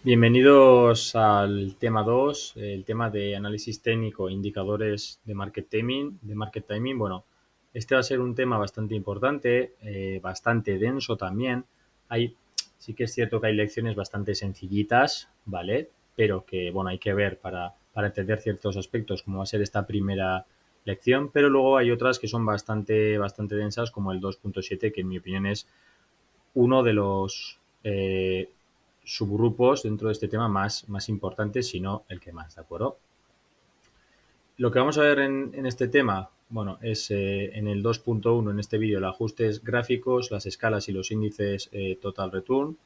Bienvenidos al tema 2, el tema de análisis técnico, indicadores de market timing. Bueno, este va a ser un tema bastante importante, bastante denso también. Sí que es cierto que hay lecciones bastante sencillitas, ¿vale? Pero que, bueno, hay que ver para entender ciertos aspectos, como va a ser esta primera lección, pero luego hay otras que son bastante densas, como el 2.7, que en mi opinión es uno de los subgrupos dentro de este tema más importantes, si no el que más, ¿de acuerdo? Lo que vamos a ver en este tema, bueno, es en el 2.1, en este vídeo, los ajustes gráficos, las escalas y los índices total return.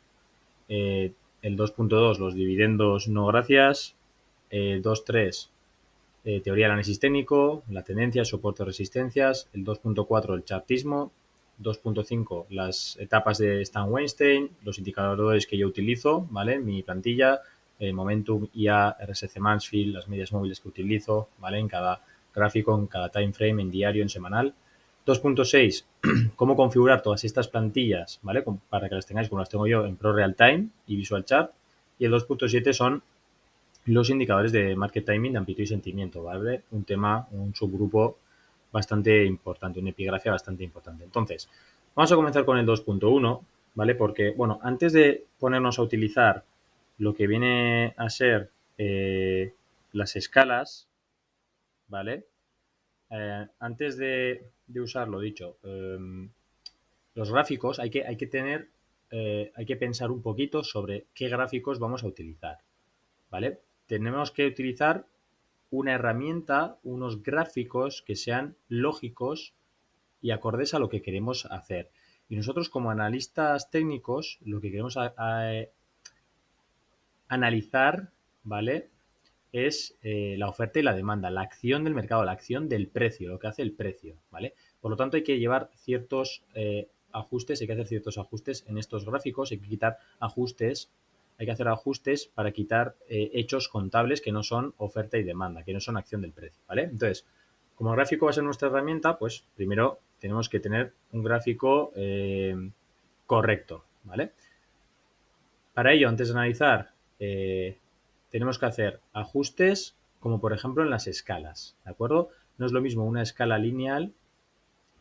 Eh, el 2.2, los dividendos no gracias. 2.3, teoría de análisis técnico, la tendencia, soporte, resistencias. El 2.4, el chartismo. 2.5, las etapas de Stan Weinstein, los indicadores que yo utilizo, ¿vale? Mi plantilla, Momentum, IA, RSC Mansfield, las medias móviles que utilizo, ¿vale? En cada gráfico, en cada time frame, en diario, en semanal. 2.6, cómo configurar todas estas plantillas, ¿vale? Para que las tengáis como las tengo yo en Pro Real Time y Visual Chart. Y el 2.7 son los indicadores de market timing de amplitud y sentimiento, ¿vale? Un subgrupo bastante importante, una epigrafía bastante importante. Entonces, vamos a comenzar con el 2.1, ¿vale? Porque, bueno, antes de ponernos a utilizar lo que viene a ser las escalas, ¿vale? Antes de usar lo dicho, los gráficos hay que pensar un poquito sobre qué gráficos vamos a utilizar, ¿vale? Tenemos que utilizar una herramienta, unos gráficos que sean lógicos y acordes a lo que queremos hacer. Y nosotros como analistas técnicos lo que queremos analizar, ¿vale? Es la oferta y la demanda, la acción del mercado, la acción del precio, lo que hace el precio, ¿vale? Por lo tanto, hay que llevar ciertos ajustes, hay que hacer ciertos ajustes en estos gráficos, hay que quitar ajustes, hay que hacer ajustes para quitar hechos contables que no son oferta y demanda, que no son acción del precio, ¿vale? Entonces, como el gráfico va a ser nuestra herramienta, pues primero tenemos que tener un gráfico correcto, ¿vale? Para ello, antes de analizar, tenemos que hacer ajustes, como por ejemplo en las escalas, ¿de acuerdo? No es lo mismo una escala lineal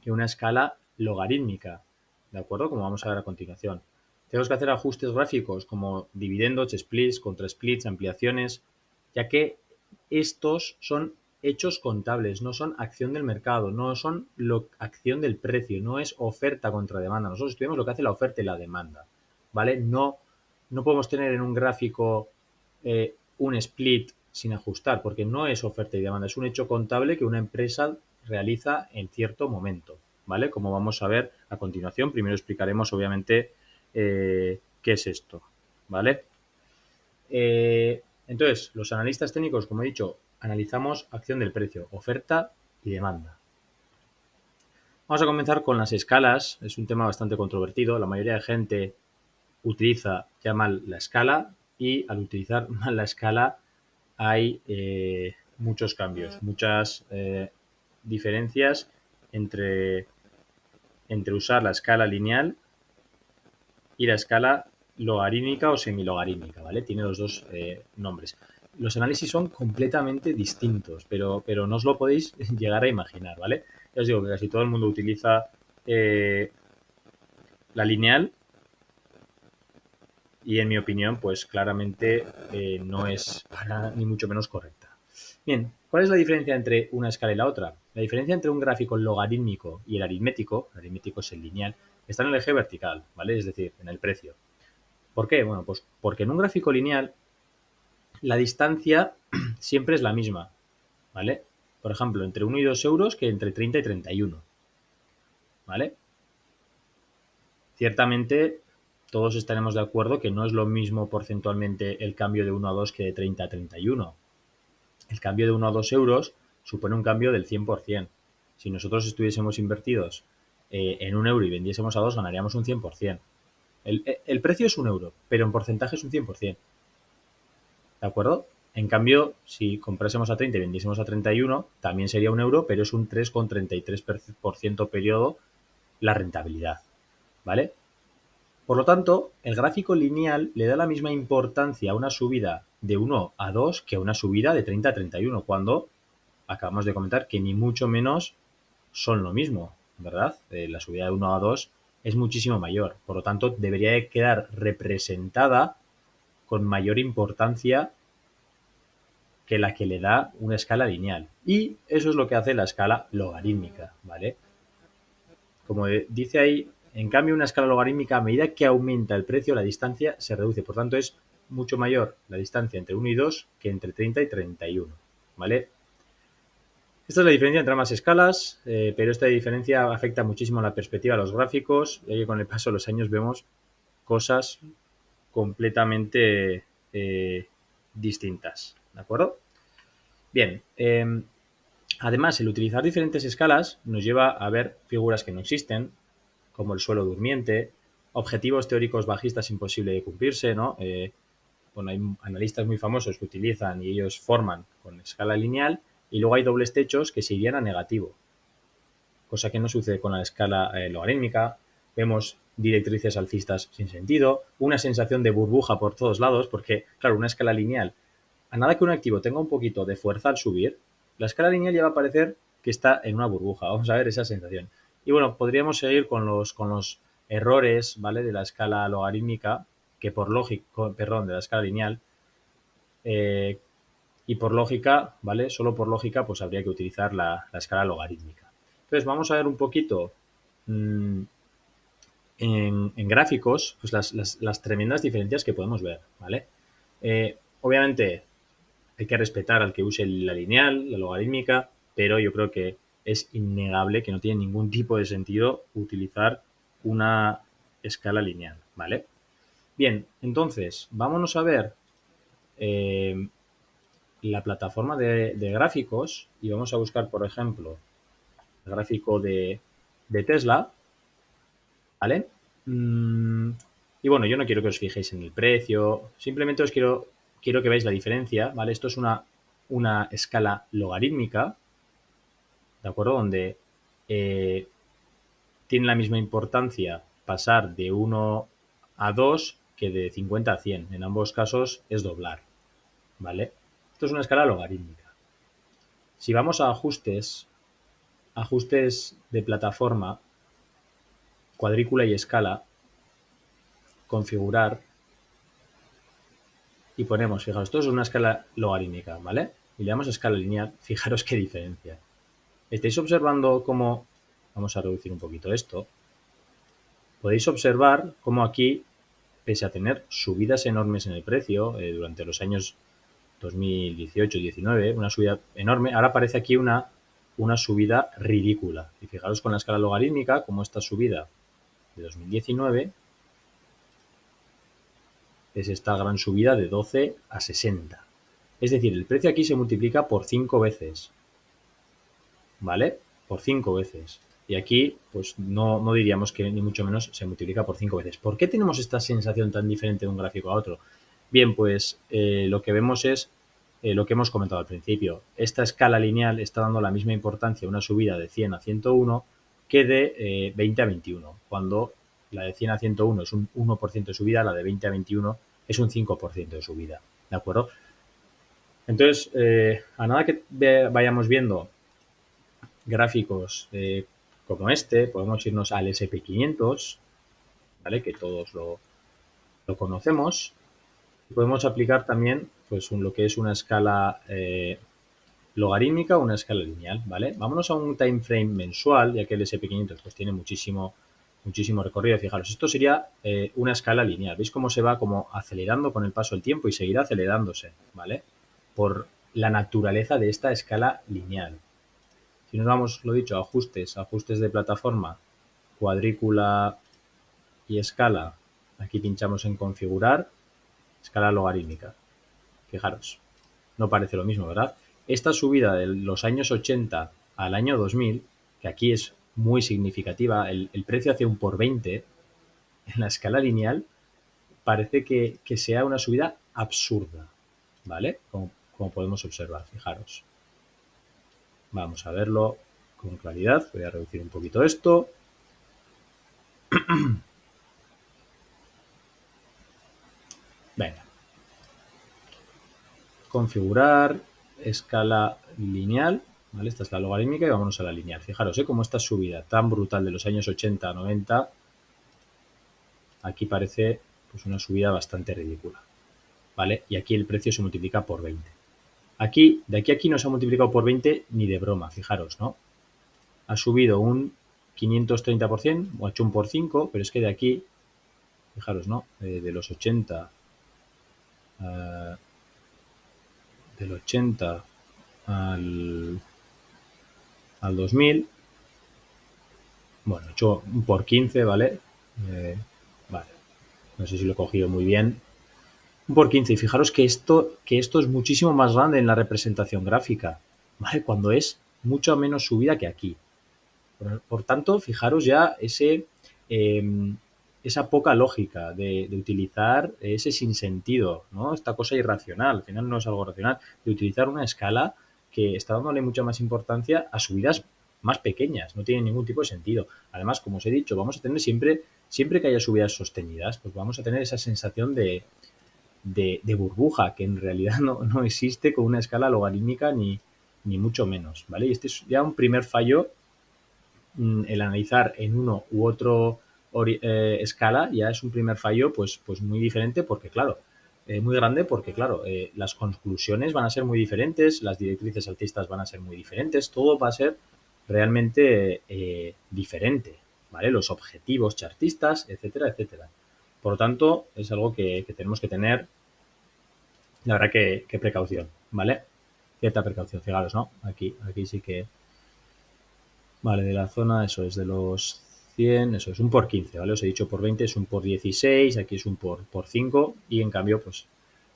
que una escala logarítmica, ¿de acuerdo? Como vamos a ver a continuación. Tenemos que hacer ajustes gráficos como dividendos, splits, contra splits, ampliaciones, ya que estos son hechos contables, no son acción del mercado, no son acción del precio, no es oferta contra demanda. Nosotros estudiamos lo que hace la oferta y la demanda, ¿vale? No podemos tener en un gráfico un split sin ajustar, porque no es oferta y demanda, es un hecho contable que una empresa realiza en cierto momento, ¿vale? Como vamos a ver a continuación, primero explicaremos obviamente qué es esto, ¿vale? Entonces, los analistas técnicos, como he dicho, analizamos acción del precio, oferta y demanda. Vamos a comenzar con las escalas, es un tema bastante controvertido, la mayoría de gente utiliza ya mal la escala y al utilizar mal la escala hay muchos cambios, muchas diferencias entre, entre usar la escala lineal y la escala logarítmica o semilogarítmica, ¿vale? Tiene los dos nombres. Los análisis son completamente distintos, pero no os lo podéis llegar a imaginar, ¿vale? Ya os digo que casi todo el mundo utiliza la lineal y en mi opinión, pues claramente no es para ni mucho menos correcta. Bien, ¿cuál es la diferencia entre una escala y la otra? La diferencia entre un gráfico logarítmico y el aritmético es el lineal, está en el eje vertical, ¿vale? Es decir, en el precio. ¿Por qué? Bueno, pues porque en un gráfico lineal la distancia siempre es la misma, ¿vale? Por ejemplo, entre 1 y 2 euros que entre 30 y 31, ¿vale? Ciertamente todos estaremos de acuerdo que no es lo mismo porcentualmente el cambio de 1 a 2 que de 30 a 31. El cambio de 1 a 2 euros supone un cambio del 100%. Si nosotros estuviésemos invertidos en 1 euro y vendiésemos a 2, ganaríamos un 100%. El precio es 1 euro, pero en porcentaje es un 100%. ¿De acuerdo? En cambio, si comprásemos a 30 y vendiésemos a 31, también sería 1 euro, pero es un 3,33% periodo la rentabilidad. ¿Vale? Por lo tanto, el gráfico lineal le da la misma importancia a una subida de 1 a 2 que a una subida de 30 a 31, cuando acabamos de comentar que ni mucho menos son lo mismo, ¿verdad? La subida de 1 a 2 es muchísimo mayor. Por lo tanto, debería de quedar representada con mayor importancia que la que le da una escala lineal. Y eso es lo que hace la escala logarítmica, ¿vale? Como dice ahí, en cambio, una escala logarítmica, a medida que aumenta el precio, la distancia se reduce. Por tanto, es mucho mayor la distancia entre 1 y 2 que entre 30 y 31, ¿vale? Esta es la diferencia entre ambas escalas, pero esta diferencia afecta muchísimo la perspectiva de los gráficos, ya que con el paso de los años vemos cosas completamente distintas, ¿de acuerdo? Bien, además, el utilizar diferentes escalas nos lleva a ver figuras que no existen, como el suelo durmiente, objetivos teóricos bajistas imposible de cumplirse, ¿no? Bueno, hay analistas muy famosos que utilizan y ellos forman con escala lineal, y luego hay dobles techos que se irían a negativo, cosa que no sucede con la escala logarítmica. Vemos directrices alcistas sin sentido, una sensación de burbuja por todos lados, porque, claro, una escala lineal, a nada que un activo tenga un poquito de fuerza al subir, la escala lineal ya va a parecer que está en una burbuja. Vamos a ver esa sensación. Y bueno, podríamos seguir con los errores, ¿vale? De la escala logarítmica, que por lógica, perdón, de la escala lineal, eh, y por lógica, ¿vale? Solo por lógica, pues habría que utilizar la escala logarítmica. Entonces, vamos a ver un poquito mmm, en gráficos, pues las tremendas diferencias que podemos ver, ¿vale? Obviamente, hay que respetar al que use la lineal, la logarítmica, pero yo creo que es innegable que no tiene ningún tipo de sentido utilizar una escala lineal, ¿vale? Bien, entonces, vámonos a ver eh, la plataforma de gráficos y vamos a buscar, por ejemplo, el gráfico de Tesla, ¿vale? Y bueno, yo no quiero que os fijéis en el precio, simplemente os quiero que veáis la diferencia, ¿vale? Esto es una escala logarítmica, ¿de acuerdo? Donde eh, tiene la misma importancia pasar de 1 a 2 que de 50 a 100. En ambos casos es doblar, ¿vale? Esto es una escala logarítmica. Si vamos a ajustes de plataforma, cuadrícula y escala, configurar, y ponemos, fijaos, esto es una escala logarítmica, ¿vale? Y le damos escala lineal, fijaros qué diferencia. ¿Estáis observando cómo, vamos a reducir un poquito esto, podéis observar cómo aquí, pese a tener subidas enormes en el precio durante los años 2018-19, una subida enorme, ahora aparece aquí una subida ridícula. Y fijaros con la escala logarítmica, como esta subida de 2019 es esta gran subida de 12 a 60. Es decir, el precio aquí se multiplica por 5 veces, ¿vale? Por 5 veces. Y aquí, pues no diríamos que ni mucho menos se multiplica por 5 veces. ¿Por qué tenemos esta sensación tan diferente de un gráfico a otro? Bien, pues lo que vemos es lo que hemos comentado al principio. Esta escala lineal está dando la misma importancia a una subida de 100 a 101 que de 20 a 21, cuando la de 100 a 101 es un 1% de subida, la de 20 a 21 es un 5% de subida, ¿de acuerdo? Entonces, a nada que vayamos viendo gráficos como este, podemos irnos al SP500, ¿vale? Que todos lo conocemos. Podemos aplicar también pues, lo que es una escala logarítmica o una escala lineal, ¿vale? Vámonos a un time frame mensual, ya que el SP500 pues, tiene muchísimo recorrido. Fijaros, esto sería una escala lineal. ¿Veis cómo se va como acelerando con el paso del tiempo y seguirá acelerándose, ¿vale? Por la naturaleza de esta escala lineal. Si nos vamos, lo dicho, a ajustes de plataforma, cuadrícula y escala, aquí pinchamos en configurar, escala logarítmica. Fijaros, no parece lo mismo, ¿verdad? Esta subida de los años 80 al año 2000, que aquí es muy significativa, el precio hace un por 20 en la escala lineal, parece que sea una subida absurda, ¿vale? Como podemos observar, fijaros. Vamos a verlo con claridad. Voy a reducir un poquito esto. Venga, configurar escala lineal, ¿vale? Esta es la logarítmica y vámonos a la lineal. Fijaros, cómo esta subida tan brutal de los años 80 a 90, aquí parece pues una subida bastante ridícula, ¿vale? Y aquí el precio se multiplica por 20. Aquí, de aquí a aquí no se ha multiplicado por 20 ni de broma, fijaros, ¿no? Ha subido un 530%, o ha hecho un por 5, pero es que de aquí, fijaros, ¿no? De los 80, del 80 al, al 2000, bueno, he hecho un por 15, ¿vale? Vale, no sé si lo he cogido muy bien. Un por 15, y fijaros que esto es muchísimo más grande en la representación gráfica, ¿vale? Cuando es mucho menos subida que aquí. Por tanto, fijaros ya esa poca lógica de utilizar ese sinsentido, ¿no? Esta cosa irracional, al final no es algo racional, de utilizar una escala que está dándole mucha más importancia a subidas más pequeñas, no tiene ningún tipo de sentido. Además, como os he dicho, vamos a tener siempre que haya subidas sostenidas, pues vamos a tener esa sensación de burbuja que en realidad no existe con una escala logarítmica ni mucho menos, ¿vale? Y este es ya un primer fallo. El analizar en uno u otro escala ya es un primer fallo pues muy diferente porque, claro, muy grande porque, claro, las conclusiones van a ser muy diferentes, las directrices alcistas van a ser muy diferentes, todo va a ser realmente diferente, ¿vale? Los objetivos chartistas, etcétera, etcétera. Por lo tanto, es algo que tenemos que tener, la verdad, que precaución, ¿vale? Cierta precaución, fijaros, ¿no? Aquí sí que, vale, de la zona, eso es de los 100, eso es un por 15, ¿vale? Os he dicho por 20, es un por 16, aquí es un por 5 y en cambio, pues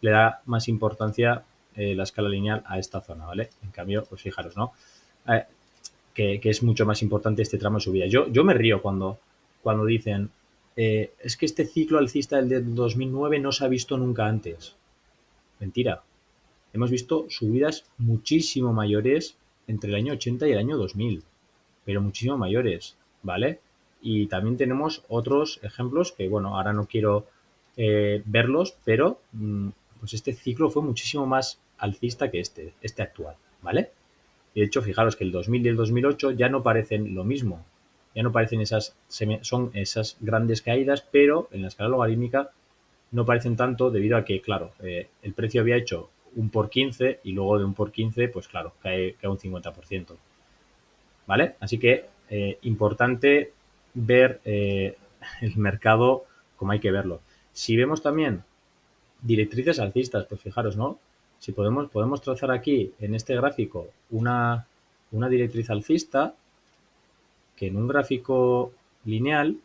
le da más importancia la escala lineal a esta zona, ¿vale? En cambio, pues fijaros, ¿no? Eh, que es mucho más importante este tramo de subida. Yo me río cuando dicen, es que este ciclo alcista del 2009 no se ha visto nunca antes. Mentira. Hemos visto subidas muchísimo mayores entre el año 80 y el año 2000, pero muchísimo mayores, ¿vale? Y también tenemos otros ejemplos que, bueno, ahora no quiero verlos, pero pues este ciclo fue muchísimo más alcista que este actual, ¿vale? Y de hecho, fijaros que el 2000 y el 2008 ya no parecen lo mismo, ya no parecen son esas grandes caídas, pero en la escala logarítmica no parecen tanto debido a que, claro, el precio había hecho un por 15 y luego de un por 15, pues claro, cae un 50%. ¿Vale? Así que importante ver el mercado como hay que verlo. Si vemos también directrices alcistas, pues fijaros, ¿no? Si podemos trazar aquí en este gráfico una directriz alcista que en un gráfico lineal,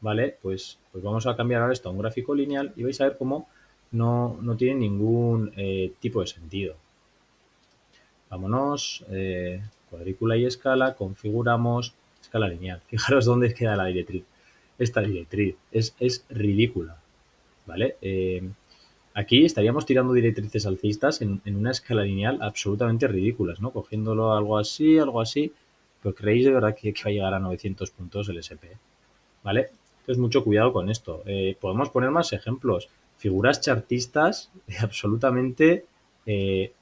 ¿vale? Pues vamos a cambiar ahora esto a un gráfico lineal y vais a ver cómo no tiene ningún tipo de sentido. Vámonos, cuadrícula y escala, configuramos escala lineal. Fijaros dónde queda la directriz. Esta directriz es ridícula, ¿vale? Aquí estaríamos tirando directrices alcistas en una escala lineal absolutamente ridículas, ¿no? Cogiéndolo algo así, pero creéis de verdad que va a llegar a 900 puntos el SP, ¿vale? Entonces, mucho cuidado con esto. Podemos poner más ejemplos. Figuras chartistas absolutamente eh,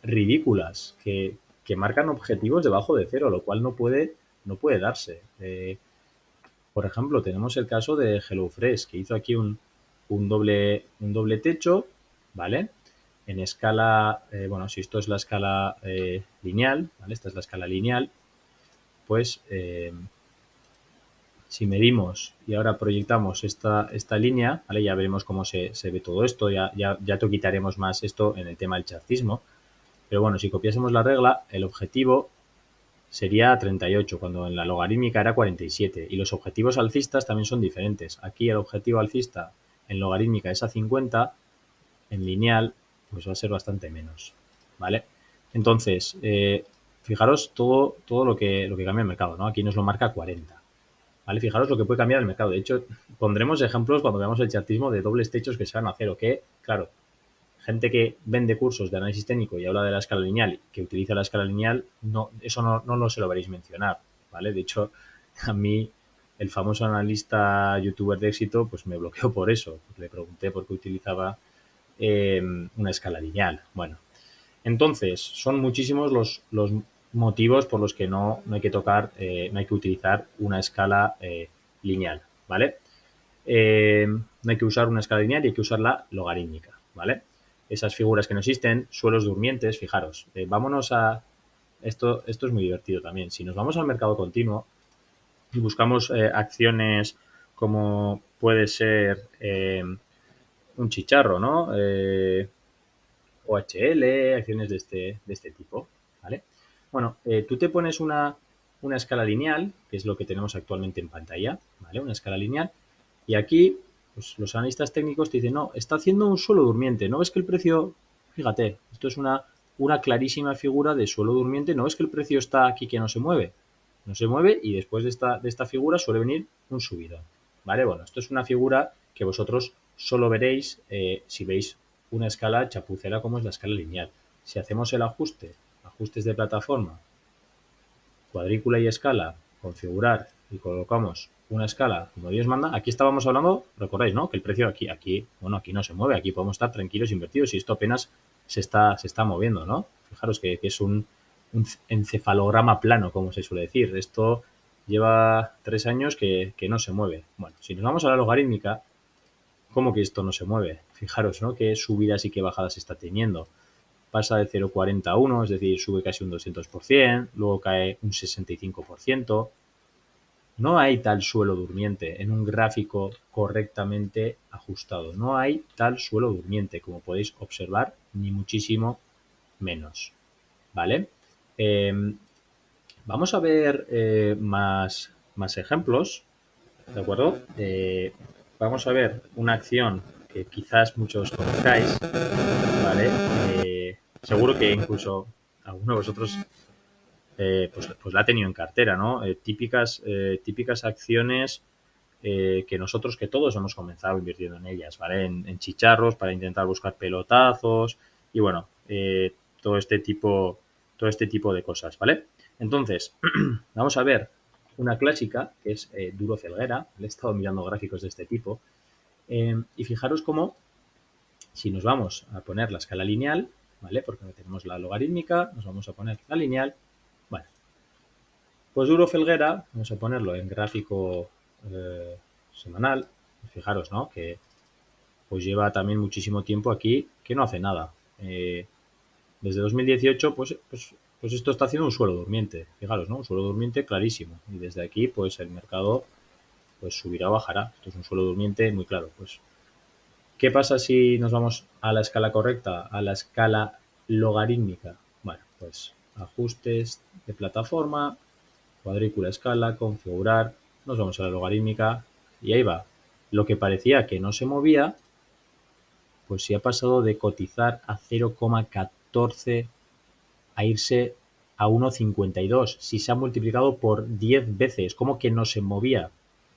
ridículas que marcan objetivos debajo de cero, lo cual no puede darse. Por ejemplo, tenemos el caso de HelloFresh, que hizo aquí un doble techo, ¿vale? En escala, bueno, si esto es la escala lineal, ¿vale? Esta es la escala lineal, pues si medimos y ahora proyectamos esta línea, ¿vale? Ya veremos cómo se ve todo esto, ya te quitaremos más esto en el tema del chartismo. Pero bueno, si copiásemos la regla, el objetivo sería 38, cuando en la logarítmica era 47. Y los objetivos alcistas también son diferentes. Aquí el objetivo alcista en logarítmica es a 50, en lineal pues va a ser bastante menos, ¿vale? Entonces, fijaros todo lo que cambia el mercado, ¿no? Aquí nos lo marca 40. ¿Vale? Fijaros lo que puede cambiar el mercado. De hecho, pondremos ejemplos cuando veamos el chartismo de dobles techos que se van a hacer o que, claro, gente que vende cursos de análisis técnico y habla de la escala lineal, que utiliza la escala lineal, eso no se lo veréis mencionar, ¿vale? De hecho, a mí el famoso analista youtuber de éxito pues me bloqueó por eso. Le pregunté por qué utilizaba una escala lineal. Bueno, entonces son muchísimos los motivos por los que no hay que tocar, no hay que utilizar una escala lineal, ¿vale? No hay que usar una escala lineal y hay que usar la logarítmica, ¿vale? Esas figuras que no existen, suelos durmientes, fijaros, vámonos a... Esto es muy divertido también. Si nos vamos al mercado continuo y buscamos acciones como puede ser un chicharro, ¿no? OHL, acciones de este tipo, ¿vale? Bueno, tú te pones una escala lineal, que es lo que tenemos actualmente en pantalla, ¿vale? Una escala lineal, y aquí pues, los analistas técnicos te dicen, no, está haciendo un suelo durmiente, ¿no ves que el precio, fíjate, esto es una clarísima figura de suelo durmiente, ¿no ves que el precio está aquí que no se mueve? No se mueve y después de esta figura suele venir un subidón, ¿vale? Bueno, esto es una figura que vosotros solo veréis si veis una escala chapucera como es la escala lineal. Si hacemos el ajuste, ajustes de plataforma, cuadrícula y escala, configurar y colocamos una escala como Dios manda, aquí estábamos hablando, recordáis, ¿no? Que el precio bueno, aquí no se mueve, aquí podemos estar tranquilos invertidos y esto apenas se está moviendo, ¿no? Fijaros que es un encefalograma plano, como se suele decir. Esto lleva 3 años que no se mueve. Bueno, si nos vamos a la logarítmica, ¿cómo que esto no se mueve? Fijaros, ¿no? Qué subidas y qué bajadas está teniendo. Pasa de 0,40 a 1, es decir, sube casi un 200%, luego cae un 65%. No hay tal suelo durmiente en un gráfico correctamente ajustado. No hay tal suelo durmiente, como podéis observar, ni muchísimo menos. ¿Vale? Eh, Vamos a ver más ejemplos, ¿de acuerdo? Vamos a ver una acción que quizás muchos conozcáis, ¿vale? Seguro que incluso alguno de vosotros pues la ha tenido en cartera, ¿no? Típicas acciones que todos hemos comenzado invirtiendo en ellas, ¿vale? En chicharros para intentar buscar pelotazos y bueno, todo este tipo de cosas, ¿vale? Entonces, vamos a ver una clásica que es Duro Felguera. Le he estado mirando gráficos de este tipo y fijaros cómo si nos vamos a poner la escala lineal, ¿vale? Porque no tenemos la logarítmica, nos vamos a poner la lineal. Bueno, pues Duro Felguera, vamos a ponerlo en gráfico semanal. Fijaros, ¿no? Que pues lleva también muchísimo tiempo aquí que no hace nada. Desde 2018, pues esto está haciendo un suelo durmiente. Fijaros, ¿no? Un suelo durmiente clarísimo. Y desde aquí, pues el mercado pues subirá o bajará. Esto es un suelo durmiente muy claro. Pues, ¿qué pasa si nos vamos a la escala correcta, a la escala logarítmica? Bueno, pues ajustes de plataforma, cuadrícula escala, configurar, nos vamos a la logarítmica y ahí va. Lo que parecía que no se movía, pues si ha pasado de cotizar a 0,14 a irse a 1,52. Si se ha multiplicado por 10 veces, ¿cómo que no se movía?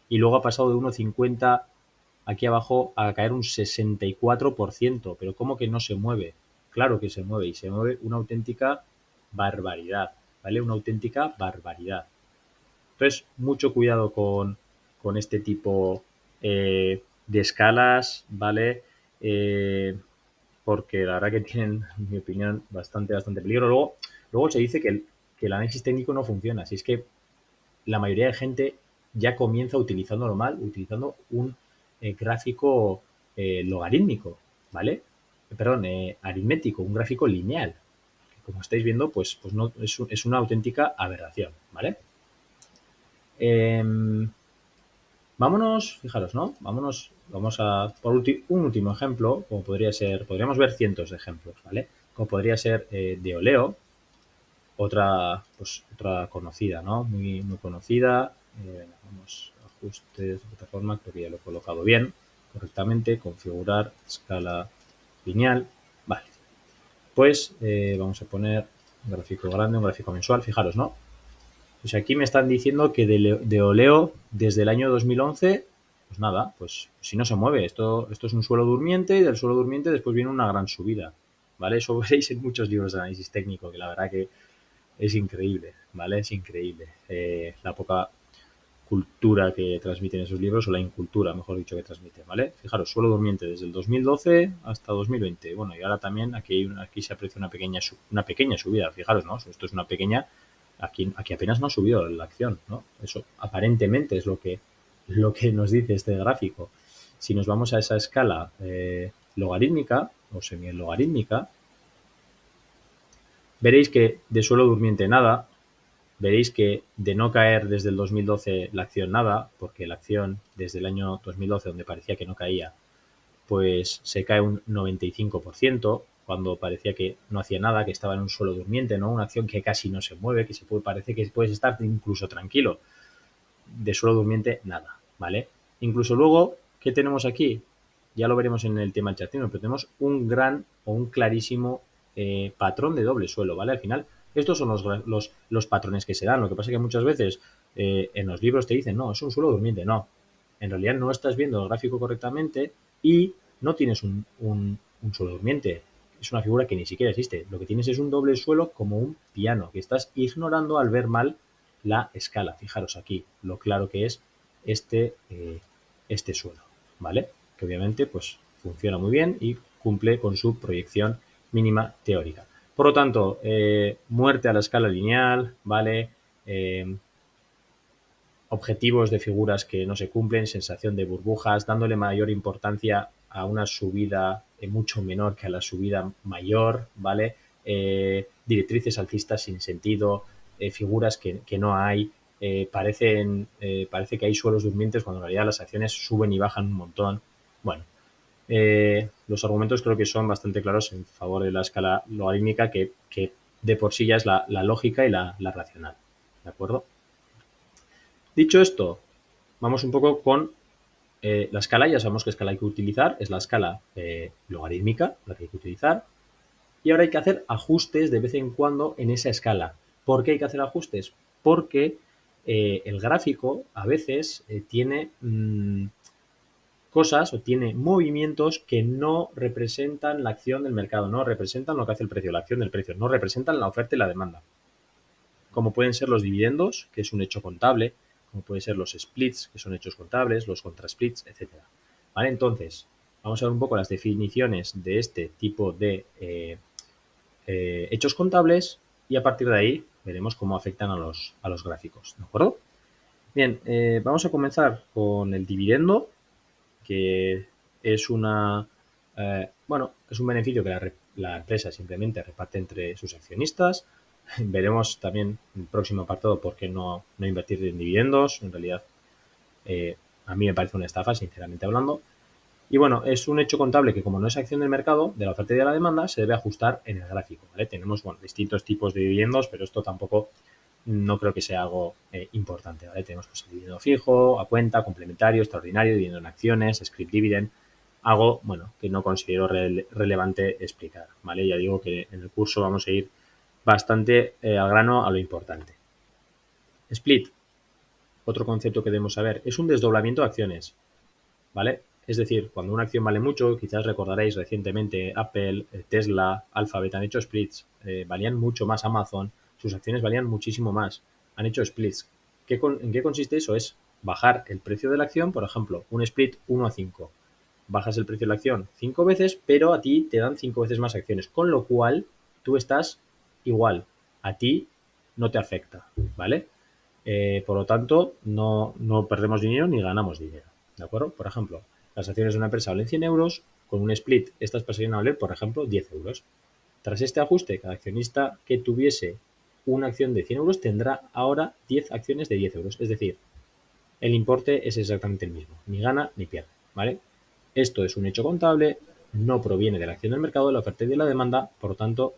Y luego ha pasado de 1,50 aquí abajo a caer un 64%. Pero ¿cómo que no se mueve? Claro que se mueve y se mueve una auténtica barbaridad, ¿vale? Una auténtica barbaridad. Entonces, mucho cuidado con este tipo de escalas, ¿vale? Porque la verdad que tienen, en mi opinión, bastante peligro. Luego se dice que el análisis técnico no funciona. Así es que la mayoría de gente ya comienza utilizándolo mal, utilizando un gráfico logarítmico, ¿vale? Perdón, aritmético, un gráfico lineal. Que como estáis viendo, pues no, es una auténtica aberración, ¿vale? Vámonos, fijaros, ¿no? Vamos a por un último ejemplo, como podríamos ver cientos de ejemplos, ¿vale? Como podría ser de Oleo, otra conocida, ¿no? Muy conocida. Vamos a ajustes de plataforma, creo que ya lo he colocado bien, correctamente, configurar, escala lineal, vale. Pues vamos a poner un gráfico grande, un gráfico mensual, fijaros, ¿no? Pues aquí me están diciendo que de Oleo desde el año 2011, pues nada, pues si no se mueve, esto es un suelo durmiente y del suelo durmiente después viene una gran subida, ¿vale? Eso veréis en muchos libros de análisis técnico, que la verdad que es increíble, ¿vale? Es increíble la poca cultura que transmiten esos libros, o la incultura, mejor dicho, que transmiten, ¿vale? Fijaros, suelo durmiente desde el 2012 hasta 2020. Bueno, y ahora también aquí se aprecia una pequeña subida, fijaros, ¿no? Esto es una pequeña, aquí apenas no ha subido la acción, ¿no? Eso aparentemente es lo que nos dice este gráfico. Si nos vamos a esa escala logarítmica o semi-logarítmica, veréis que de suelo durmiente nada, veréis que de no caer desde el 2012 la acción nada, porque la acción desde el año 2012, donde parecía que no caía, pues se cae un 95%, cuando parecía que no hacía nada, que estaba en un suelo durmiente, ¿no? Una acción que casi no se mueve, parece que puedes estar incluso tranquilo. De suelo durmiente, nada, ¿vale? Incluso luego, ¿qué tenemos aquí? Ya lo veremos en el tema chartino, pero tenemos un gran o un clarísimo patrón de doble suelo, ¿vale? Al final, estos son los patrones que se dan. Lo que pasa es que muchas veces en los libros te dicen, no, es un suelo durmiente. No, en realidad no estás viendo el gráfico correctamente y no tienes un suelo durmiente. Es una figura que ni siquiera existe. Lo que tienes es un doble suelo como un piano, que estás ignorando al ver mal la escala. Fijaros aquí lo claro que es este suelo, ¿vale? Que obviamente pues funciona muy bien y cumple con su proyección mínima teórica. Por lo tanto, muerte a la escala lineal, ¿vale? Objetivos de figuras que no se cumplen, sensación de burbujas, dándole mayor importancia a una subida mucho menor que a la subida mayor, ¿vale? Directrices alcistas sin sentido, figuras que no hay, parece que hay suelos durmientes cuando en realidad las acciones suben y bajan un montón. Bueno, los argumentos creo que son bastante claros en favor de la escala logarítmica que de por sí ya es la lógica y la racional, ¿de acuerdo? Dicho esto, vamos un poco con la escala. Ya sabemos qué escala hay que utilizar, es la escala logarítmica la que hay que utilizar. Y ahora hay que hacer ajustes de vez en cuando en esa escala. ¿Por qué hay que hacer ajustes? Porque el gráfico a veces tiene cosas o tiene movimientos que no representan la acción del mercado, no representan lo que hace el precio, la acción del precio, no representan la oferta y la demanda. Como pueden ser los dividendos, que es un hecho contable, como pueden ser los splits, que son hechos contables, los contrasplits, etc. ¿Vale? Entonces, vamos a ver un poco las definiciones de este tipo de hechos contables y a partir de ahí veremos cómo afectan a los gráficos, ¿de acuerdo? Bien, vamos a comenzar con el dividendo, que es es un beneficio que la empresa simplemente reparte entre sus accionistas. Veremos también en el próximo apartado por qué no invertir en dividendos. En realidad, a mí me parece una estafa, sinceramente hablando. Y bueno, es un hecho contable que, como no es acción del mercado, de la oferta y de la demanda, se debe ajustar en el gráfico, ¿vale? Tenemos, distintos tipos de dividendos, pero esto tampoco no creo que sea algo importante, ¿vale? Tenemos pues el dividendo fijo, a cuenta, complementario, extraordinario, dividendo en acciones, scrip dividend, algo, que no considero relevante explicar, ¿vale? Ya digo que en el curso vamos a ir bastante al grano a lo importante. Split, otro concepto que debemos saber, es un desdoblamiento de acciones, ¿vale? Es decir, cuando una acción vale mucho, quizás recordaréis recientemente Apple, Tesla, Alphabet han hecho splits, valían mucho más Amazon, sus acciones valían muchísimo más, han hecho splits. ¿En qué consiste eso? Es bajar el precio de la acción, por ejemplo, un split 1 a 5. Bajas el precio de la acción 5 veces, pero a ti te dan 5 veces más acciones, con lo cual tú estás igual, a ti no te afecta, ¿vale? Por lo tanto, no perdemos dinero ni ganamos dinero, ¿de acuerdo? Por ejemplo, las acciones de una empresa valen 100 euros, con un split estas pasarían a valer, por ejemplo, 10 euros. Tras este ajuste, cada accionista que tuviese una acción de 100 euros tendrá ahora 10 acciones de 10 euros. Es decir, el importe es exactamente el mismo, ni gana ni pierde, ¿vale? Esto es un hecho contable, no proviene de la acción del mercado, de la oferta y de la demanda, por lo tanto,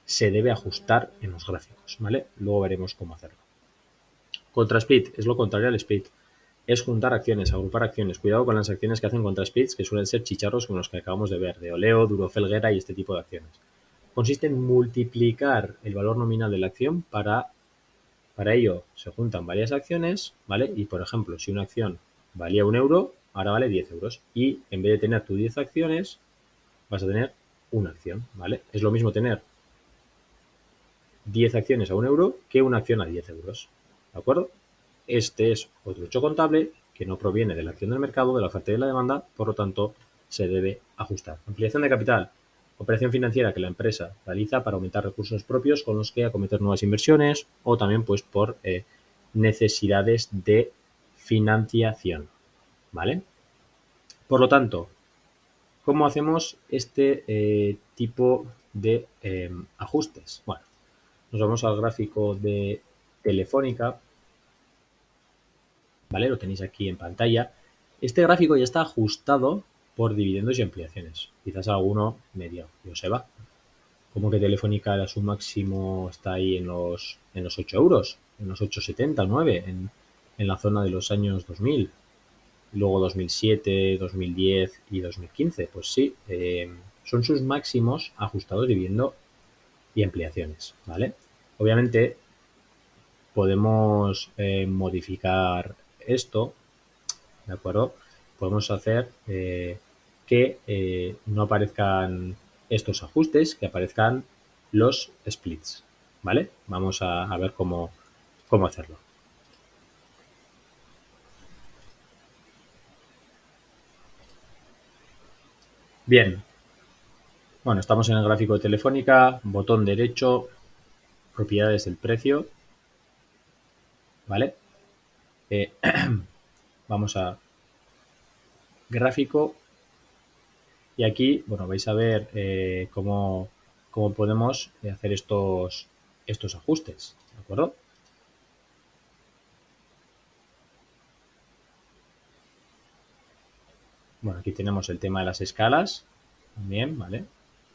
se debe ajustar en los gráficos, ¿vale? Luego veremos cómo hacerlo. Contra split es lo contrario al split. Es juntar acciones, agrupar acciones. Cuidado con las acciones que hacen contra splits, que suelen ser chicharros como los que acabamos de ver, de Oleo, Duro Felguera y este tipo de acciones. Consiste en multiplicar el valor nominal de la acción. Para ello se juntan varias acciones, ¿vale? Y por ejemplo, si una acción valía 1 euro, ahora vale 10 euros. Y en vez de tener tú 10 acciones, vas a tener una acción, ¿vale? Es lo mismo tener 10 acciones a 1 euro que una acción a 10 euros, ¿de acuerdo? Este es otro hecho contable que no proviene de la acción del mercado, de la oferta y de la demanda, por lo tanto, se debe ajustar. Ampliación de capital. Operación financiera que la empresa realiza para aumentar recursos propios con los que acometer nuevas inversiones o también pues por necesidades de financiación. ¿Vale? Por lo tanto, ¿cómo hacemos este tipo de ajustes? Bueno, nos vamos al gráfico de Telefónica, ¿vale? Lo tenéis aquí en pantalla. Este gráfico ya está ajustado por dividendos y ampliaciones. Quizás alguno me diga, Joseba, ¿cómo que Telefónica a su máximo está ahí en los 8 euros? En los 8,70, 9, en la zona de los años 2000. Luego 2007, 2010 y 2015. Pues sí, son sus máximos ajustados dividendo y ampliaciones, ¿vale? Obviamente podemos modificar esto, ¿de acuerdo? Podemos hacer que no aparezcan estos ajustes, que aparezcan los splits, ¿vale? Vamos a ver cómo hacerlo. Bien, bueno, estamos en el gráfico de Telefónica, botón derecho, propiedades del precio, ¿vale? Vamos a gráfico y aquí, bueno, vais a ver cómo podemos hacer estos ajustes, ¿de acuerdo? Bueno, aquí tenemos el tema de las escalas, también, ¿vale?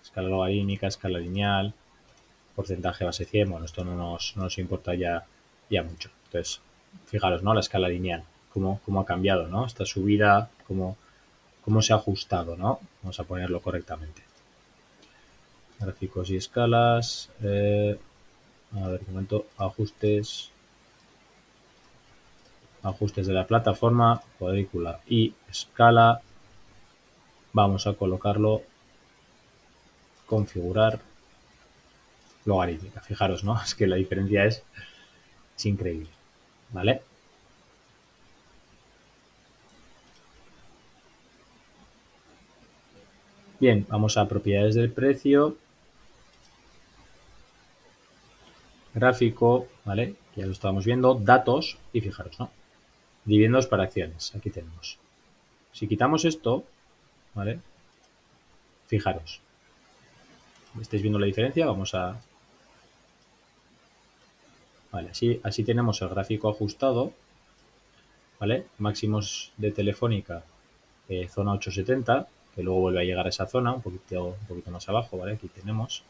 Escala logarítmica, escala lineal, porcentaje base 100, bueno, esto no nos importa ya mucho. Entonces, fijaros, ¿no? La escala lineal, cómo ha cambiado, ¿no? Esta subida, cómo se ha ajustado, ¿no? Vamos a ponerlo correctamente. Gráficos y escalas. A ver, un momento. Ajustes de la plataforma, cuadrícula y escala. Vamos a colocarlo, configurar, logarítmica. Fijaros, ¿no? Es que la diferencia es increíble, ¿vale? Bien, vamos a propiedades del precio, gráfico, ¿vale? Ya lo estábamos viendo, datos y fijaros, ¿no? Dividendos para acciones, aquí tenemos. Si quitamos esto, ¿vale? Fijaros, ¿estáis viendo la diferencia? Vamos a... Vale, así tenemos el gráfico ajustado, ¿vale? Máximos de Telefónica, zona 870, que luego vuelve a llegar a esa zona, un poquito más abajo, ¿vale? Aquí tenemos.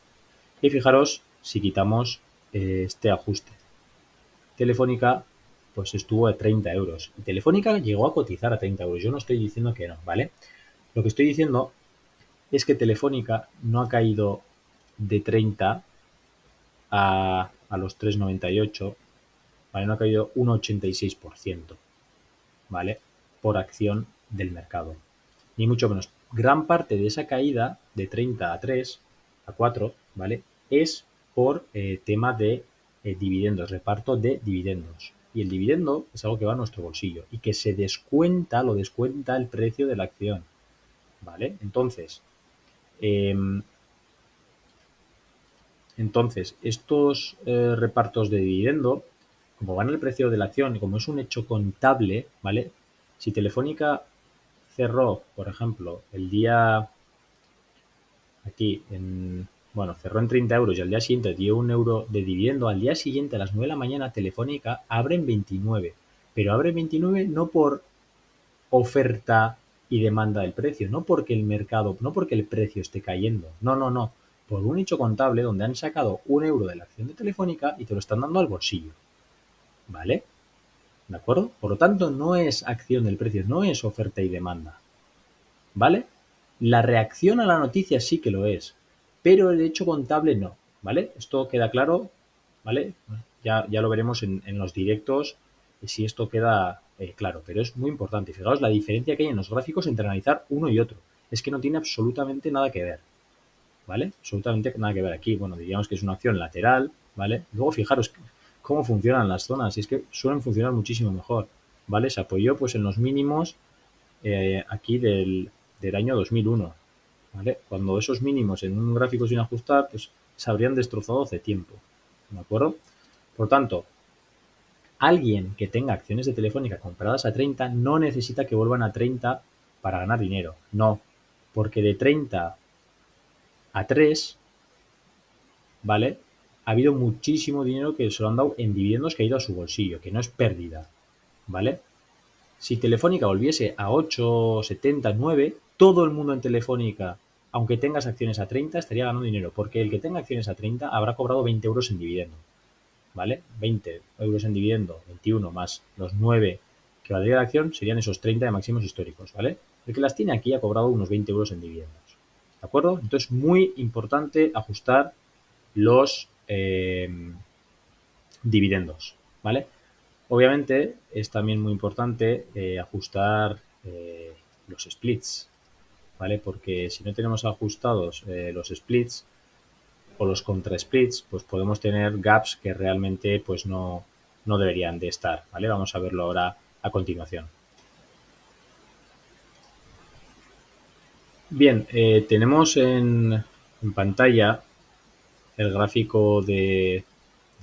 Y fijaros si quitamos este ajuste. Telefónica pues estuvo a 30 euros. Y Telefónica llegó a cotizar a 30 euros. Yo no estoy diciendo que no, ¿vale? Lo que estoy diciendo es que Telefónica no ha caído de 30 a los 3,98, ¿vale? No ha caído un 86%, ¿vale? Por acción del mercado. Ni mucho menos. Gran parte de esa caída de 30 a 3, a 4, ¿vale? Es por tema de dividendos, reparto de dividendos. Y el dividendo es algo que va a nuestro bolsillo y que lo descuenta el precio de la acción, ¿vale? Entonces estos repartos de dividendo, como van al precio de la acción y como es un hecho contable, ¿vale? Si Telefónica cerró, por ejemplo, el día aquí bueno, cerró en 30 euros y al día siguiente dio 1 euro de dividendo, al día siguiente a las 9 de la mañana Telefónica abre en 29, pero abre en 29 no por oferta y demanda del precio, no porque el mercado, no porque el precio esté cayendo, no, por un hecho contable donde han sacado 1 euro de la acción de Telefónica y te lo están dando al bolsillo, ¿vale? ¿De acuerdo? Por lo tanto, no es acción del precio, no es oferta y demanda, ¿vale? La reacción a la noticia sí que lo es, pero el hecho contable no, ¿vale? Esto queda claro, ¿vale? Ya lo veremos en los directos si esto queda claro, pero es muy importante. Fijaos la diferencia que hay en los gráficos entre analizar uno y otro. Es que no tiene absolutamente nada que ver, ¿vale? Absolutamente nada que ver aquí. Bueno, diríamos que es una acción lateral, ¿vale? Luego fijaros cómo funcionan las zonas, y es que suelen funcionar muchísimo mejor, ¿vale? Se apoyó pues en los mínimos aquí del año 2001, ¿vale? Cuando esos mínimos en un gráfico sin ajustar, pues se habrían destrozado hace tiempo, ¿de acuerdo? Por tanto, alguien que tenga acciones de Telefónica compradas a 30 no necesita que vuelvan a 30 para ganar dinero, no, porque de 30 a 3, ¿vale? Ha habido muchísimo dinero que se lo han dado en dividendos que ha ido a su bolsillo, que no es pérdida, ¿vale? Si Telefónica volviese a 8, 70, 9, todo el mundo en Telefónica, aunque tengas acciones a 30, estaría ganando dinero, porque el que tenga acciones a 30 habrá cobrado 20 euros en dividendo, ¿vale? 20 euros en dividendo, 21 más los 9 que valdría la acción, serían esos 30 de máximos históricos, ¿vale? El que las tiene aquí ha cobrado unos 20 euros en dividendos, ¿de acuerdo? Entonces, muy importante ajustar los dividendos, ¿vale? Obviamente es también muy importante ajustar los splits, ¿vale? Porque si no tenemos ajustados los splits o los contra splits, pues podemos tener gaps que realmente pues no deberían de estar, ¿vale? Vamos a verlo ahora a continuación. Bien, tenemos en pantalla el gráfico de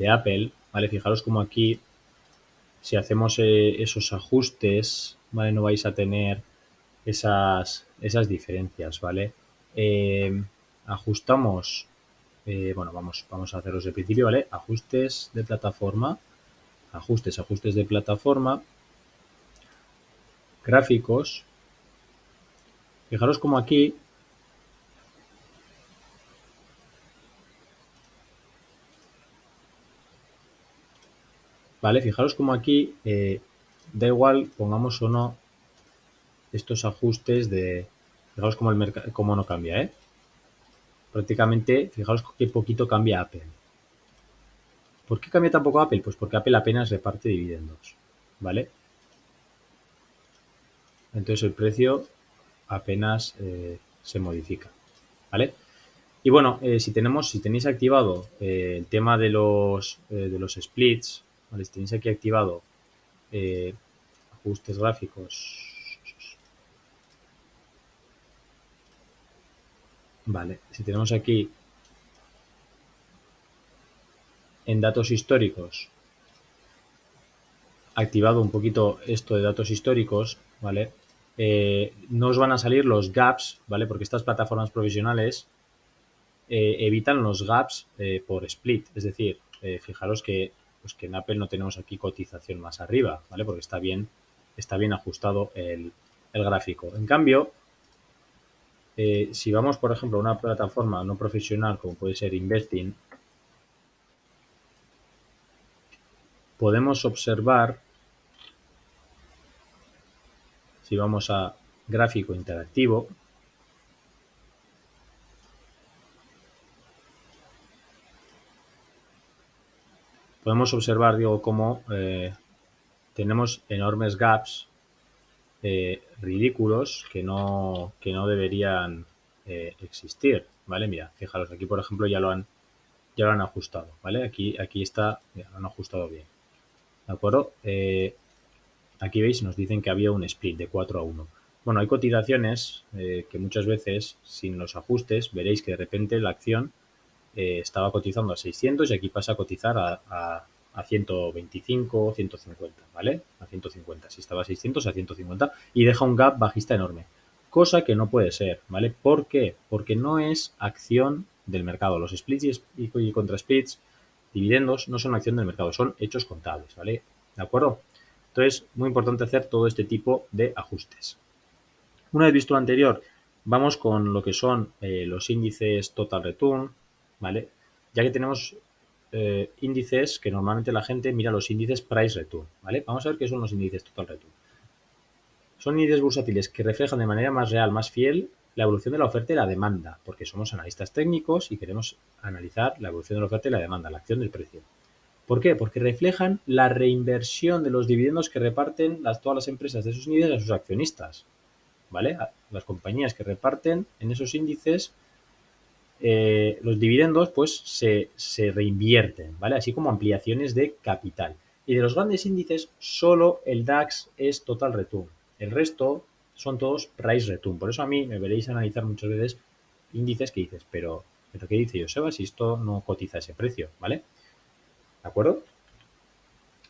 Apple, ¿vale? Fijaros como aquí, si hacemos esos ajustes, ¿vale? No vais a tener esas diferencias, ¿vale? Ajustamos, bueno, vamos a hacerlos de principio, ¿vale? Ajustes de plataforma, ajustes de plataforma, gráficos. Fijaros como aquí, ¿vale? Fijaros como aquí, da igual, pongamos o no estos ajustes de, fijaros como el mercado, cómo no cambia, ¿eh? Prácticamente, fijaros qué poquito cambia Apple. ¿Por qué cambia tan poco Apple? Pues porque Apple apenas reparte dividendos, ¿vale? Entonces el precio apenas se modifica, ¿vale? Y bueno, si tenéis activado el tema de los splits, ¿vale? Si tenéis aquí activado eh, ajustes gráficos, vale, si tenemos aquí en datos históricos activado un poquito esto de datos históricos, ¿vale? No os van a salir los gaps, ¿vale? Porque estas plataformas profesionales evitan los gaps por split. Es decir, fijaros que, pues que en Apple no tenemos aquí cotización más arriba, ¿vale? Porque está bien ajustado el gráfico. En cambio, si vamos, por ejemplo, a una plataforma no profesional como puede ser Investing, podemos observar, si vamos a gráfico interactivo, podemos observar, digo, cómo tenemos enormes gaps ridículos que no deberían existir, ¿vale? Mira, fijaros, aquí por ejemplo ya lo han ajustado, ¿vale? Aquí está, mira, lo han ajustado bien, ¿de acuerdo? Aquí veis, nos dicen que había un split de 4 a 1. Bueno, hay cotizaciones que muchas veces, sin los ajustes, veréis que de repente la acción estaba cotizando a 600 y aquí pasa a cotizar a 125, 150, ¿vale? A 150. Si estaba a 600, a 150 y deja un gap bajista enorme. Cosa que no puede ser, ¿vale? ¿Por qué? Porque no es acción del mercado. Los splits y contra splits, dividendos, no son acción del mercado, son hechos contables, ¿vale? ¿De acuerdo? Entonces, muy importante hacer todo este tipo de ajustes. Una vez visto lo anterior, vamos con lo que son los índices Total Return, ¿vale? Ya que tenemos índices que normalmente la gente mira los índices Price Return, ¿vale? Vamos a ver qué son los índices Total Return. Son índices bursátiles que reflejan de manera más real, más fiel, la evolución de la oferta y la demanda, porque somos analistas técnicos y queremos analizar la evolución de la oferta y la demanda, la acción del precio. ¿Por qué? Porque reflejan la reinversión de los dividendos que reparten todas las empresas de esos índices a sus accionistas, ¿vale? Las compañías que reparten en esos índices los dividendos pues se reinvierten, ¿vale? Así como ampliaciones de capital. Y de los grandes índices, solo el DAX es total return. El resto son todos price return. Por eso a mí me veréis analizar muchas veces índices que dices, pero ¿qué dice Joseba si esto no cotiza ese precio, ¿vale? ¿De acuerdo?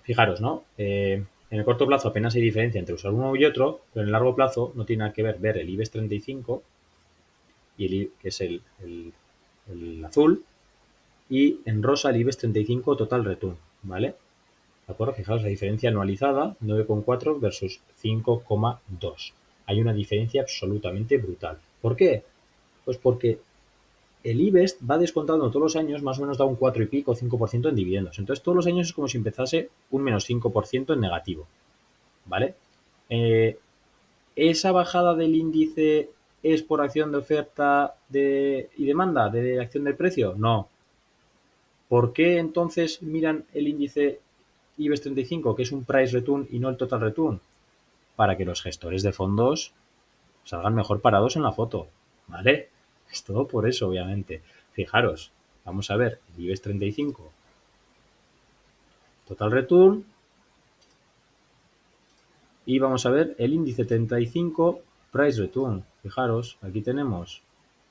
Fijaros, ¿no? En el corto plazo apenas hay diferencia entre usar uno y otro, pero en el largo plazo no tiene nada que ver el IBEX 35, que es el azul, y en rosa el IBEX 35 total return, ¿vale? ¿De acuerdo? Fijaos la diferencia anualizada, 9,4 versus 5,2. Hay una diferencia absolutamente brutal. ¿Por qué? Pues porque el IBEX va descontando todos los años, más o menos da un 4 y pico, 5% en dividendos. Entonces todos los años es como si empezase un menos 5% en negativo, ¿vale? Eh, ¿Esa bajada del índice es por acción de oferta y demanda, de acción del precio? No. ¿Por qué entonces miran el índice IBEX 35, que es un price return y no el total return? Para que los gestores de fondos salgan mejor parados en la foto, ¿vale? Es todo por eso, obviamente. Fijaros, vamos a ver el IBEX 35 total return y vamos a ver el índice 35 price return. Fijaros, aquí tenemos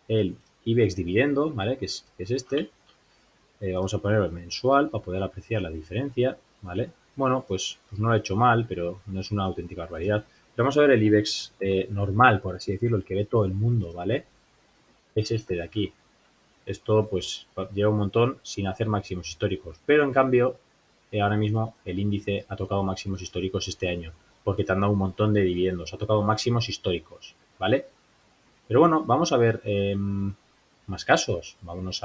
el IBEX dividendo, ¿vale? Que es este. Vamos a ponerlo en mensual para poder apreciar la diferencia, ¿vale? Bueno, pues no lo he hecho mal, pero no es una auténtica barbaridad. Pero vamos a ver el IBEX normal, por así decirlo, el que ve todo el mundo, ¿vale? Es este de aquí. Esto pues lleva un montón sin hacer máximos históricos, pero en cambio ahora mismo el índice ha tocado máximos históricos este año, porque te han dado un montón de dividendos, ha tocado máximos históricos, ¿vale? Pero bueno, vamos a ver más casos. Vámonos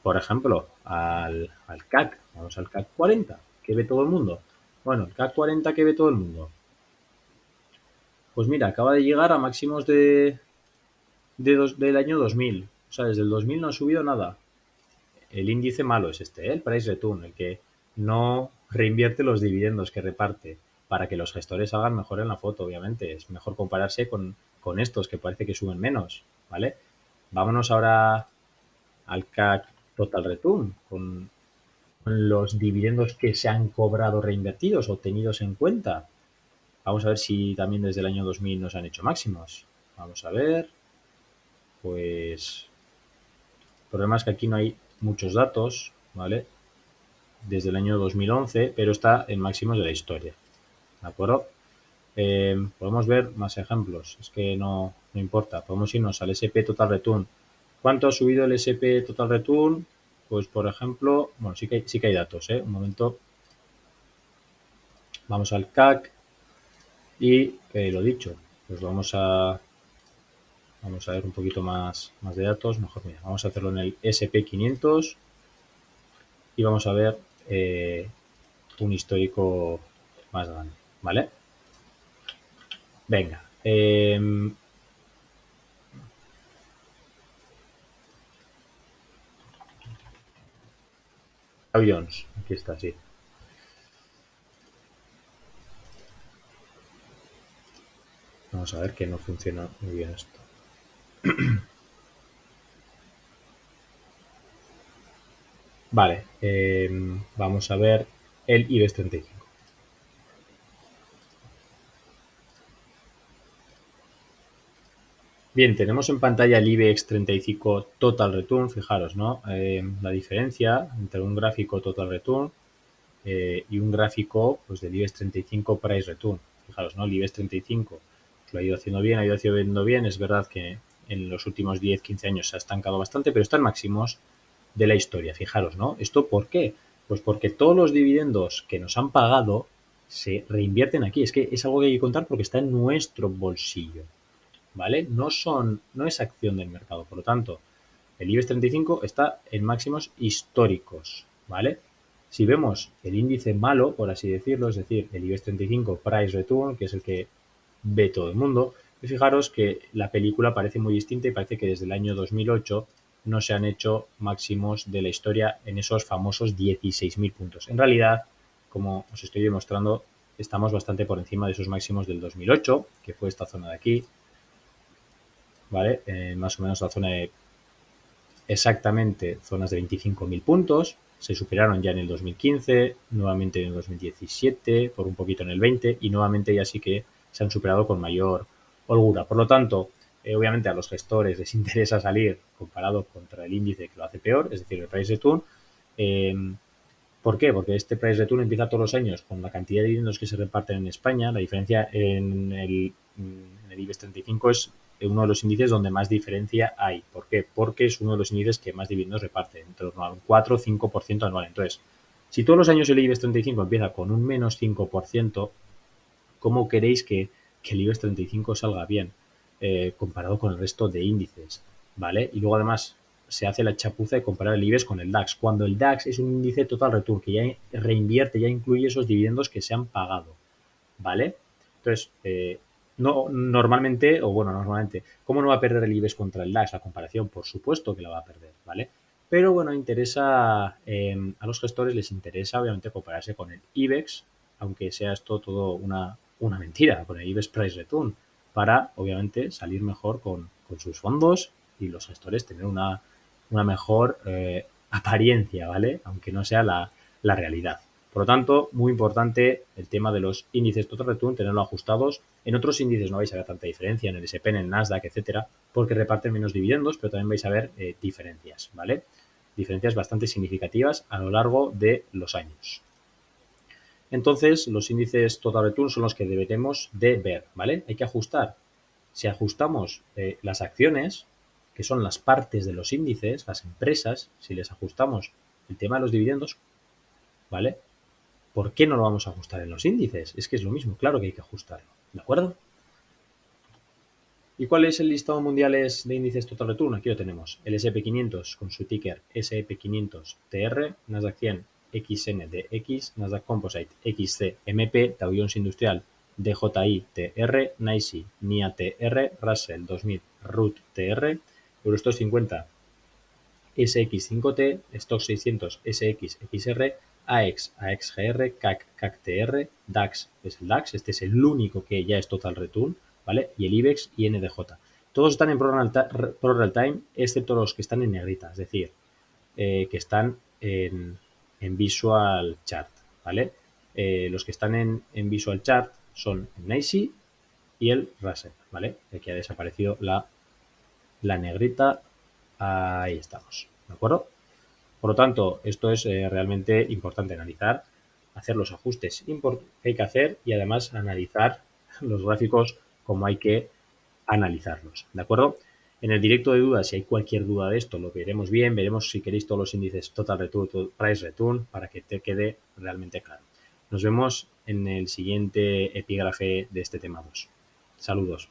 por ejemplo, al CAC. Vamos al CAC 40, que ve todo el mundo. Bueno, el CAC 40 que ve todo el mundo. Pues mira, acaba de llegar a máximos del año 2000. O sea, desde el 2000 no ha subido nada. El índice malo es este, el price return, el que no reinvierte los dividendos que reparte para que los gestores hagan mejor en la foto, obviamente. Es mejor compararse con estos que parece que suben menos, ¿vale? Vámonos ahora al CAC Total Return, con los dividendos que se han cobrado reinvertidos o tenidos en cuenta. Vamos a ver si también desde el año 2000 nos han hecho máximos. Vamos a ver. Pues el problema es que aquí no hay muchos datos, ¿vale? Desde el año 2011, pero está en máximos de la historia. ¿De acuerdo? Podemos ver más ejemplos. Es que no importa. Podemos irnos al SP Total Return. ¿Cuánto ha subido el SP Total Return? Pues, por ejemplo, bueno, sí que hay datos, ¿eh? Un momento. Vamos al CAC y, lo dicho, pues vamos a ver un poquito más de datos. Mejor, mira, vamos a hacerlo en el SP500 y vamos a ver un histórico más grande, ¿vale? Venga. Dow Jones, aquí está, sí. Vamos a ver que no funciona muy bien esto. Vale, vamos a ver el IBEX 35. Bien, tenemos en pantalla el IBEX 35 Total Return, fijaros, ¿no? La diferencia entre un gráfico Total Return y un gráfico pues del IBEX 35 Price Return. Fijaros, ¿no? El IBEX 35 lo ha ido haciendo bien, ha ido haciendo bien. Es verdad que en los últimos 10-15 años se ha estancado bastante, pero está en máximos de la historia. Fijaros, ¿no? ¿Esto por qué? Pues porque todos los dividendos que nos han pagado se reinvierten aquí. Es que es algo que hay que contar porque está en nuestro bolsillo, ¿vale? No es acción del mercado. Por lo tanto, el IBEX 35 está en máximos históricos, ¿vale? Si vemos el índice malo, por así decirlo, es decir, el IBEX 35 Price Return, que es el que ve todo el mundo, y fijaros que la película parece muy distinta y parece que desde el año 2008 no se han hecho máximos de la historia en esos famosos 16.000 puntos. En realidad, como os estoy demostrando, estamos bastante por encima de esos máximos del 2008, que fue esta zona de aquí, ¿vale? Más o menos la zona de exactamente zonas de 25.000 puntos, se superaron ya en el 2015, nuevamente en el 2017, por un poquito en el 20 y nuevamente ya sí que se han superado con mayor holgura. Por lo tanto, obviamente a los gestores les interesa salir comparado contra el índice que lo hace peor, es decir, el price return. ¿Por qué? Porque este price return empieza todos los años con la cantidad de dividendos que se reparten en España. La diferencia en el IBEX 35 es uno de los índices donde más diferencia hay. ¿Por qué? Porque es uno de los índices que más dividendos reparte, en torno a un 4 o 5% anual. Entonces, si todos los años el IBEX 35 empieza con un menos 5%, ¿cómo queréis que el IBEX 35 salga bien comparado con el resto de índices? ¿Vale? Y luego además se hace la chapuza de comparar el IBEX con el DAX, cuando el DAX es un índice total return que ya reinvierte, ya incluye esos dividendos que se han pagado. ¿Vale? Entonces, normalmente, ¿cómo no va a perder el IBEX contra el DAX? La comparación, por supuesto que la va a perder, ¿vale? Pero bueno, a los gestores les interesa obviamente compararse con el IBEX, aunque sea esto todo una mentira, con el IBEX Price Return, para obviamente salir mejor con sus fondos y los gestores tener una mejor apariencia, ¿vale? Aunque no sea la realidad. Por lo tanto, muy importante el tema de los índices total return, tenerlo ajustados. En otros índices no vais a ver tanta diferencia, en el S&P, en el Nasdaq, etcétera, porque reparten menos dividendos, pero también vais a ver diferencias, ¿vale? Diferencias bastante significativas a lo largo de los años. Entonces, los índices total return son los que deberemos de ver, ¿vale? Hay que ajustar. Si ajustamos las acciones, que son las partes de los índices, las empresas, si les ajustamos el tema de los dividendos, ¿vale? ¿Por qué no lo vamos a ajustar en los índices? Es que es lo mismo, claro que hay que ajustarlo, ¿de acuerdo? ¿Y cuál es el listado mundial de índices total return? Aquí lo tenemos, el S&P 500 con su ticker S&P 500 TR, Nasdaq 100 XNDX, Nasdaq Composite XCMP, Dow Jones Industrial DJI TR, NYSE NIA TR, Russell 2000 RUT TR, Eurostoxx 50 SX5T, Stock 600 SXXR, AEX, AEXGR, CAC, CACTR, DAX, es el DAX, este es el único que ya es total return, ¿vale? Y el IBEX y NDJ. Todos están en Pro Real Time, excepto los que están en negrita, es decir, que están en Visual Chart, ¿vale? Los que están en Visual Chart son el NYSE y el Russell, ¿vale? Aquí ha desaparecido la negrita, ahí estamos, ¿de acuerdo? Por lo tanto, esto es realmente importante analizar, hacer los ajustes que hay que hacer y además analizar los gráficos como hay que analizarlos, ¿de acuerdo? En el directo de dudas, si hay cualquier duda de esto, lo veremos bien, veremos si queréis todos los índices Total Return, Price Return, para que te quede realmente claro. Nos vemos en el siguiente epígrafe de este tema 2. Saludos.